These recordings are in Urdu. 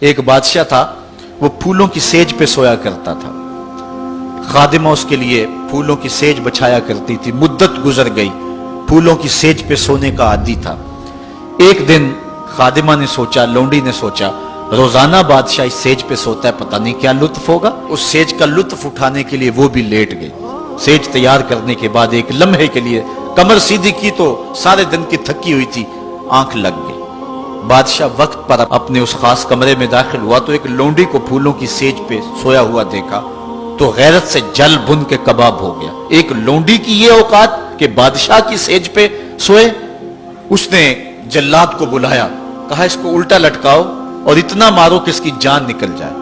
ایک بادشاہ تھا، وہ پھولوں کی سیج پہ سویا کرتا تھا، خادمہ اس کے لیے پھولوں کی سیج بچھایا کرتی تھی۔ مدت گزر گئی، پھولوں کی سیج پہ سونے کا عادی تھا۔ ایک دن خادمہ نے سوچا، لونڈی نے سوچا، روزانہ بادشاہ اس سیج پہ سوتا ہے، پتہ نہیں کیا لطف ہوگا۔ اس سیج کا لطف اٹھانے کے لیے وہ بھی لیٹ گئی۔ سیج تیار کرنے کے بعد ایک لمحے کے لیے کمر سیدھی کی تو سارے دن کی تھکی ہوئی تھی، آنکھ لگ گئی۔ بادشاہ وقت پر اپنے اس خاص کمرے میں داخل ہوا تو ایک لونڈی کو پھولوں کی سیج پہ سویا ہوا دیکھا تو غیرت سے جل بن کے کباب ہو گیا۔ ایک لونڈی کی یہ اوقات کہ بادشاہ کی سیج پہ سوئے۔ اس نے جلاد کو بلایا، کہا اس کو الٹا لٹکاؤ اور اتنا مارو کہ اس کی جان نکل جائے،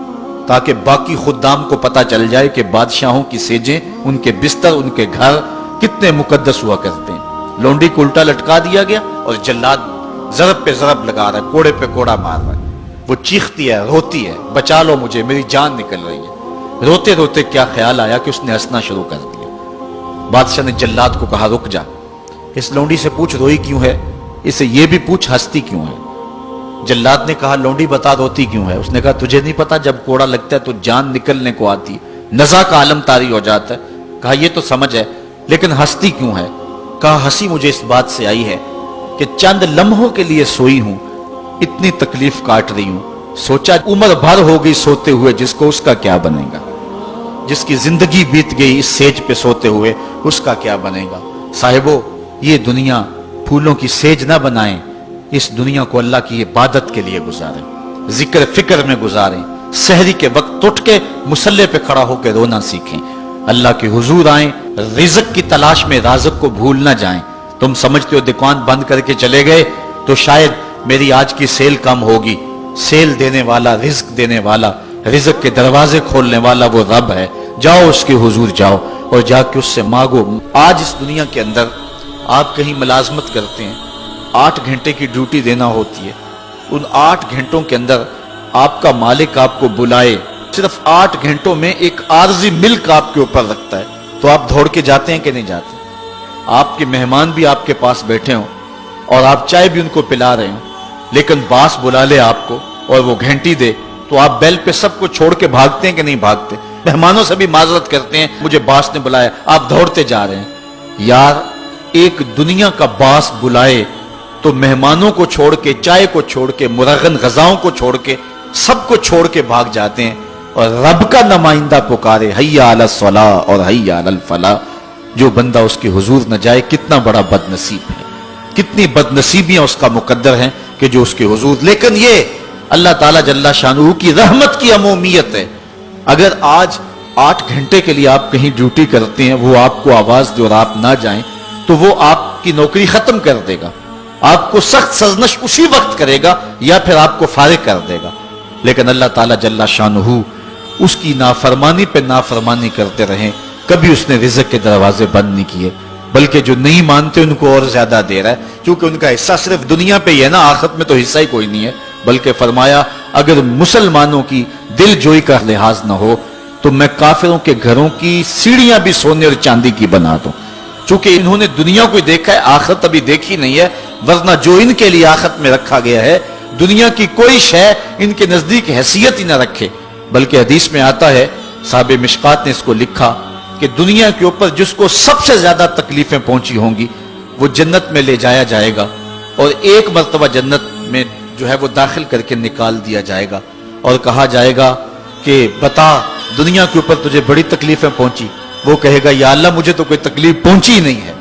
تاکہ باقی خدام کو پتا چل جائے کہ بادشاہوں کی سیجیں، ان کے بستر، ان کے گھر کتنے مقدس ہوا کرتے ہیں۔ لونڈی کو الٹا لٹکا دیا گیا اور جلاد ضرب پہ ضرب لگا رہا ہے، کوڑے پہ کوڑا مار رہا ہے۔ وہ چیختی ہے، روتی ہے، بچا لو مجھے، میری جان نکل رہی ہے۔ روتے روتے کیا خیال آیا کہ اس نے ہنسنا شروع کر دیا۔ بادشاہ نے جلاد کو کہا رک جا، اس لونڈی سے پوچھ روئی کیوں ہے، اسے یہ بھی پوچھ ہنستی کیوں ہے۔ جلاد نے کہا لونڈی بتا روتی کیوں ہے۔ اس نے کہا تجھے نہیں پتا جب کوڑا لگتا ہے تو جان نکلنے کو آتی ہے، نزع کا عالم طاری ہو جاتا ہے۔ کہا یہ تو سمجھ ہے، لیکن ہنستی کیوں ہے؟ کہا ہنسی مجھے اس بات سے آئی ہے کہ چند لمحوں کے لیے سوئی ہوں، اتنی تکلیف کاٹ رہی ہوں، سوچا عمر بھر ہو گئی سوتے ہوئے، جس کو اس کا کیا بنے گا، جس کی زندگی بیت گئی اس سیج پہ سوتے ہوئے، اس کا کیا بنے گا۔ صاحبو، یہ دنیا پھولوں کی سیج نہ بنائیں، اس دنیا کو اللہ کی عبادت کے لیے گزاریں، ذکر فکر میں گزاریں، سحری کے وقت اٹھ کے مصلے پہ کھڑا ہو کے رونا سیکھیں، اللہ کے حضور آئیں، رزق کی تلاش میں رازق کو بھول نہ جائیں۔ تم سمجھتے ہو دکان بند کر کے چلے گئے تو شاید میری آج کی سیل کم ہوگی، سیل دینے والا، رزق دینے والا، رزق کے دروازے کھولنے والا وہ رب ہے۔ جاؤ اس کے حضور جاؤ اور جا کے اس سے مانگو۔ آج اس دنیا کے اندر آپ کہیں ملازمت کرتے ہیں، 8 گھنٹے کی ڈیوٹی دینا ہوتی ہے، ان 8 گھنٹوں کے اندر آپ کا مالک آپ کو بلائے، صرف 8 گھنٹوں میں ایک عارضی ملک آپ کے اوپر رکھتا ہے، تو آپ دوڑ کے جاتے ہیں کہ نہیں جاتے؟ آپ کے مہمان بھی آپ کے پاس بیٹھے ہوں اور آپ چائے بھی ان کو پلا رہے ہوں، لیکن باس بلا لے آپ کو اور وہ گھنٹی دے تو آپ بیل پہ سب کو چھوڑ کے بھاگتے ہیں کہ نہیں بھاگتے؟ مہمانوں سے بھی معذرت کرتے ہیں، مجھے باس نے بلایا، آپ دوڑتے جا رہے ہیں۔ یار ایک دنیا کا باس بلائے تو مہمانوں کو چھوڑ کے، چائے کو چھوڑ کے، مرغن غذاؤں کو چھوڑ کے، سب کو چھوڑ کے بھاگ جاتے ہیں، اور رب کا نمائندہ پکارے حی علی الصلاۃ اور حی علی الفلاح، جو بندہ اس کے حضور نہ جائے کتنا بڑا بد نصیب ہے، کتنی بد نصیبیاں اس کا مقدر ہیں کہ جو اس کے حضور۔ لیکن یہ اللہ تعالیٰ جل شانہ کی رحمت کی عمومیت ہے۔ اگر آج 8 گھنٹے کے لیے آپ کہیں ڈیوٹی کرتے ہیں، وہ آپ کو آواز دے اور آپ نہ جائیں تو وہ آپ کی نوکری ختم کر دے گا، آپ کو سخت سرزنش اسی وقت کرے گا یا پھر آپ کو فارغ کر دے گا۔ لیکن اللہ تعالیٰ جل شانہ اس کی نافرمانی پہ نافرمانی کرتے رہیں، کبھی اس نے رزق کے دروازے بند نہیں کیے، بلکہ جو نہیں مانتے ان کو اور زیادہ دے رہا ہے، کیونکہ ان کا حصہ صرف دنیا پہ ہی ہے نا، آخرت میں تو حصہ ہی کوئی نہیں ہے۔ بلکہ فرمایا اگر مسلمانوں کی دل جوئی کا لحاظ نہ ہو تو میں کافروں کے گھروں کی سیڑھیاں بھی سونے اور چاندی کی بنا دوں، چونکہ انہوں نے دنیا کو دیکھا ہے، آخرت ابھی دیکھی نہیں ہے، ورنہ جو ان کے لیے آخرت میں رکھا گیا ہے، دنیا کی کوئی شے ان کے نزدیک حیثیت ہی نہ رکھے۔ بلکہ حدیث میں آتا ہے، صاحب مشکات نے اس کو لکھا کہ دنیا کے اوپر جس کو سب سے زیادہ تکلیفیں پہنچی ہوں گی وہ جنت میں لے جایا جائے گا، اور ایک مرتبہ جنت میں جو ہے وہ داخل کر کے نکال دیا جائے گا، اور کہا جائے گا کہ بتا دنیا کے اوپر تجھے بڑی تکلیفیں پہنچی؟ وہ کہے گا یا اللہ مجھے تو کوئی تکلیف پہنچی ہی نہیں ہے۔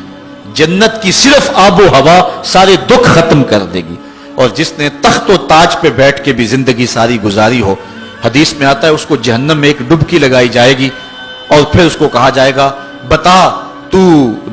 جنت کی صرف آب و ہوا سارے دکھ ختم کر دے گی، اور جس نے تخت و تاج پہ بیٹھ کے بھی زندگی ساری گزاری ہو، حدیث میں آتا ہے اس کو جہنم میں ایک ڈبکی لگائی جائے گی، اور پھر اس کو کہا جائے گا بتا تو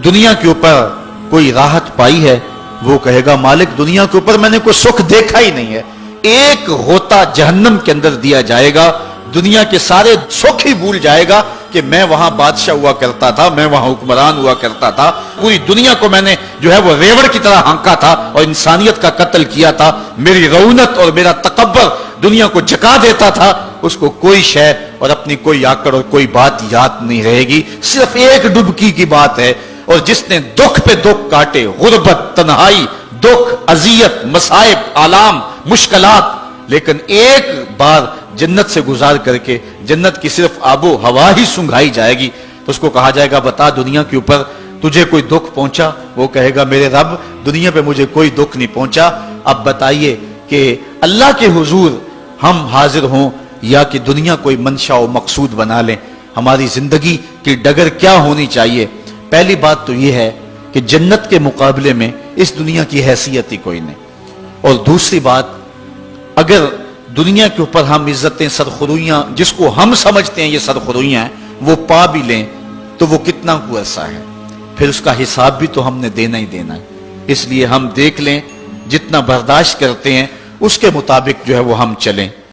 دنیا کے اوپر کوئی راحت پائی ہے؟ وہ کہے گا مالک دنیا کے اوپر میں نے کوئی سکھ دیکھا ہی نہیں ہے۔ ایک ہوتا جہنم کے اندر دیا جائے گا، دنیا کے سارے سکھ ہی بھول جائے گا کہ میں وہاں بادشاہ ہوا کرتا تھا، میں وہاں حکمران ہوا کرتا تھا، پوری دنیا کو میں نے جو ہے وہ ریوڑ کی طرح ہانکا تھا اور انسانیت کا قتل کیا تھا، میری رونت اور میرا تکبر دنیا کو جکا دیتا تھا۔ اس کو کوئی شے اور اپنی کوئی آکڑ اور کوئی بات یاد نہیں رہے گی، صرف ایک ڈبکی کی بات ہے۔ اور جس نے دکھ پہ دکھ کاٹے، غربت، تنہائی، دکھ، اذیت، مصائب، آلام، مشکلات، لیکن ایک بار جنت سے گزار کر کے جنت کی صرف آب و ہوا ہی سنگھائی جائے گی تو اس کو کہا جائے گا بتا دنیا کے اوپر تجھے کوئی دکھ پہنچا؟ وہ کہے گا میرے رب دنیا پہ مجھے کوئی دکھ نہیں پہنچا. اب بتائیے کہ اللہ کے حضور ہم حاضر ہوں یا کہ دنیا کوئی منشا و مقصود بنا لیں؟ ہماری زندگی کی ڈگر کیا ہونی چاہیے؟ پہلی بات تو یہ ہے کہ جنت کے مقابلے میں اس دنیا کی حیثیت ہی کوئی نہیں. اور دوسری بات، اگر دنیا کے اوپر ہم عزتیں سرخرویاں جس کو ہم سمجھتے ہیں یہ سرخرویاں ہیں وہ پا بھی لیں تو وہ کتنا کو عرصہ ہے، پھر اس کا حساب بھی تو ہم نے دینا ہی دینا ہے. اس لیے ہم دیکھ لیں جتنا برداشت کرتے ہیں اس کے مطابق جو ہے وہ ہم چلیں.